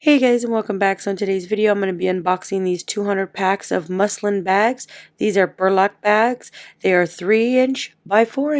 Hey guys, and welcome back. So in today's video I'm going to be unboxing these 200 packs of muslin bags. These are burlap bags. They are 3" by 4".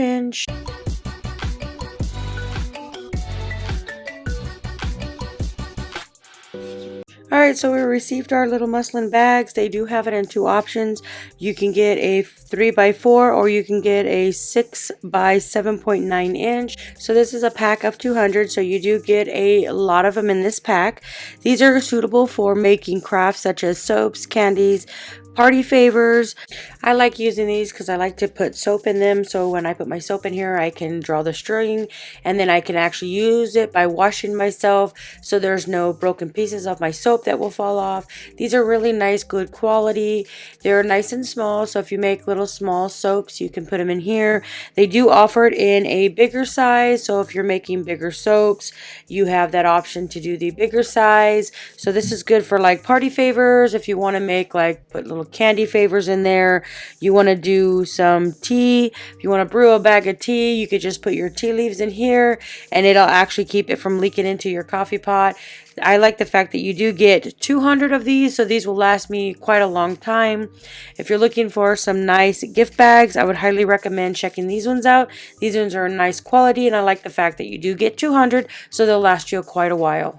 Alright, so we received our little muslin bags. They do have it in two options. You can get a 3 by 4 or you can get a 6 by 7.9". So this is a pack of 200, so you do get a lot of them in this pack. These are suitable for making crafts such as soaps, candies, party favors. I like using these because I like to put soap in them, so when I put my soap in here I can draw the string and then I can actually use it by washing myself, so there's no broken pieces of my soap that will fall off. These are really nice, good quality. They're nice and small, so if you make little small soaps you can put them in here. They do offer it in a bigger size, so if you're making bigger soaps you have that option to do the bigger size. So this is good for like party favors, if you want to make like put little candy favors in there. You want to do some tea, if you want to brew a bag of tea, you could just put your tea leaves in here and it'll actually keep it from leaking into your coffee pot. I like the fact that you do get 200 of these, so these will last me quite a long time. If you're looking for some nice gift bags, I would highly recommend checking these ones out. These ones are nice quality and I like the fact that you do get 200, so they'll last you quite a while.